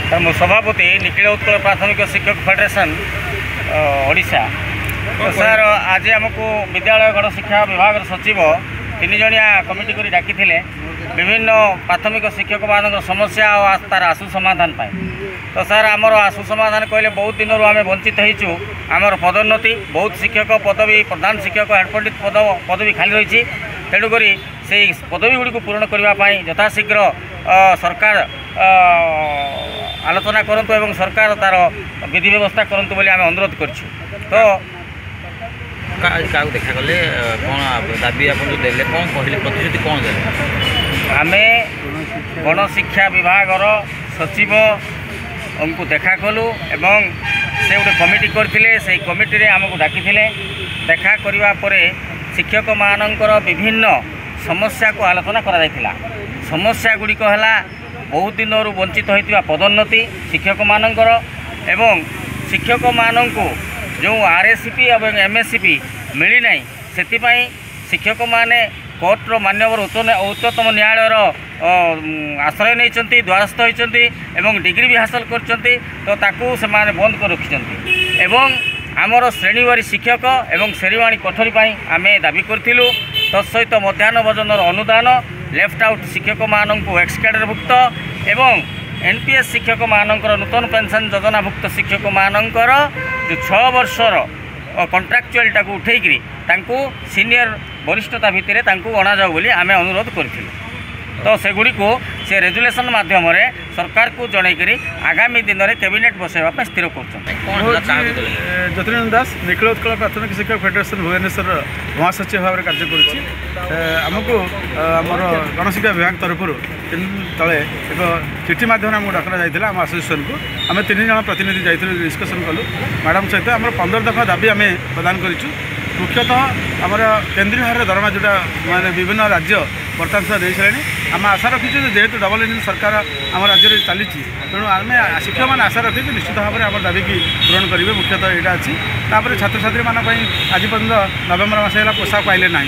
Sir मो सभापति निखिल उत्कल प्राथमिक शिक्षक फेडरेशन ओडिशा। तो सर आज आमको विद्यालय गण शिक्षा विभाग सचिव 3 जणिया कमिटी कर डाकी विभिन्न प्राथमिक शिक्षक मान समस्या और तार आशु समाधान पाए। तो सर आमर आशु समाधान कहले बहुत दिन आम वंचित होइचु। आमर पदोन्नति बहुत शिक्षक पदवी प्रधान शिक्षक हेड पंडित पदवी खाली रही। तेणुक से पदवी गुड़ी को पूरण करने यथाशीघ्र सरकार आलोचना करंतु एवं सरकार तार विधि व्यवस्था करंतु बोली आम अनुरोध करछु। तो क्या देखा गले कौन दाबी आप देले कौन कहले प्रतिश्रुति कौन देले? आमे गण शिक्षा विभाग सचिव उनको देखा कलु एवं से गोटे कमिटी करथिले। से कमिटी रे हमको डाकी देखा करबा परे शिक्षक मानकर विभिन्न समस्या को आलोचना करा जायतिला। समस्या गुड़िक है बहुत दिन वंचित होता पदोन्नति शिक्षक मानकर एवं शिक्षक मानू जो आरएससीपी और एमएससीपी मिली ना से शिक्षक माने कोर्टर मान्यवर उच्चतम न्यायालय आश्रय नहीं द्वारस्थ होती डिग्री भी हासिल कर बंद कर रखिंट एवं आमर श्रेणीवारी शिक्षक एवं श्रेणीवाणी कोठरी आम दाबी करूँ। तत्सहित मध्याह्न भोजन अनुदान लेफ्ट आउट शिक्षक मानू एक्स कैडरभुक्त एवं एनपीएस शिक्षक मानकर नूतन पेंशन योजनाभुक्त शिक्षक मानकर जो 6 वर्षर कंट्राक्चुअलटा को उठेकरी सीनियर वरिष्ठता भितर अणा जाऊ बोली आम अनुरोध करूँ। तो सेगुड़ी को से रेजुलेशन माध्यम सरकार को जनईकरी आगामी दिन में कैबिनेट बसैवा स्थिर कर। ज्योतिरंजन दास निखिल उत्कल प्राथमिक शिक्षक फेडरेशन भुवनेश्वर महासचिव भाव में कार्य करमको आमर गणशिक्षा विभाग तरफ तले एक चिठी मध्यम आमको डाकरा जाता आम आसोसिएसन को आम 3 जन प्रतिनिधि जाइए डिस्कसन कलु मैडम सहित आम 15 दफा दाबी आम प्रदान करूँ। मुख्यतः आमर केन्द्रीय हार दरमा जोटा माने विभिन्न राज्य बर्तमान सुधा दे सारे आम आशा रखीचु जेहेतु डबल इंजिन सरकार आम राज्य चली तेणु आम शिक्षक मैंने आशा रखीचु निश्चित भाव में आम दाबी की पूरण करेंगे। मुख्यतः यहाँ अच्छी छात्र छात्री आज पर्यटन नवेम्बर मस है पोशाक पाइले ना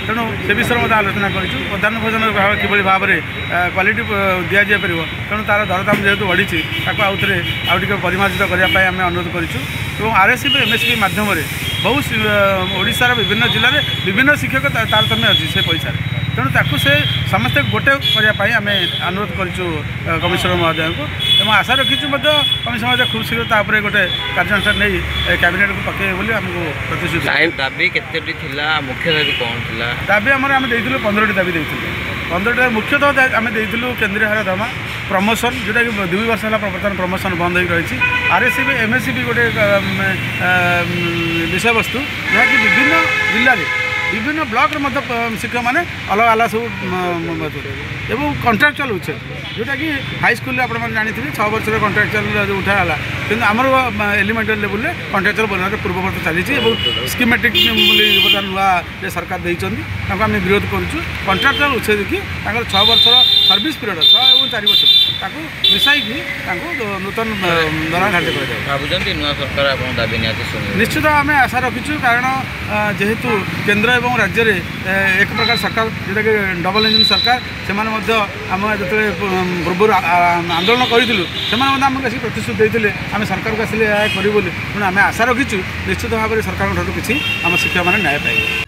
तेणु से विषय में आलोचना करूँ। मध्याह्न भोजन भाव कि भाव में क्वालिटी दि जापर तेणु तार दरदाम जेहेतु बढ़ी आउ टे परिमार्जित करने आम अनुरोध करूँ। आरएससीपी एमएससीपी मध्यम बहुत ओडिशार विभिन्न जिले में विभिन्न शिक्षक तारतम्य अच्छी से पैसा तेणु ताकू से समस्ते गोटे करने आम अनुरोध करूँ कमिशनर महोदय को एवं आशा रखीचु कमिशनर महोदय खूब शीघ्र गोटे कार्यानुष्ठान नहीं कैबिनेट को पकड़े बोली आमको प्रतिश्रुति। दाबी केतोटी थिला मुख्य दाबी कौन थिला? दाबी आम 15टी दाबी देइथिलु 15टी मुख्यतः आम देइथिलु केन्द्रीय हार दरमा प्रमोशन जोटा कि 2 वर्ष है बर्तमान प्रमोशन बंद हो रही। आरएससीपी एमएससीपी गोटे विषय वस्तु जहाँकि विभिन्न जिले में विभिन्न ब्लॉक शिक्षक मैंने अलग अलग सब एवं कंट्राक्चुअल उच्छेद जोटा कि हाईस्कल आप जानी 6 वर्ष कंट्राक्चुअल उठाला कि आमर एलिमेंटारी लेवल में कंट्राक्चुअल बना पूर्ववर्त चली स्कीमेटिक बर्तमान नुआ सरकार देती आम विरोध करूँ। कंट्राक्चुअल उच्छेद कि 6 वर्ष सर्विस पीरियड 6 और 4 वर्ष मिसाई नूतन दरा घाटे कर निश्चित आम आशा रखीचु कारण जेहेतु केन्द्र एवं राज्य में एक प्रकार सरकार जोटा कि डबल इंजिन सरकार से आम जो पूर्व आंदोलन करूँ से आमको आसिक प्रतिश्रुति देते आम सरकार को आसिले करूँ तेणु आम आशा रखीचु निश्चित भाव में सरकार किसी आम शिक्षक मैंने न्याय पाइबे।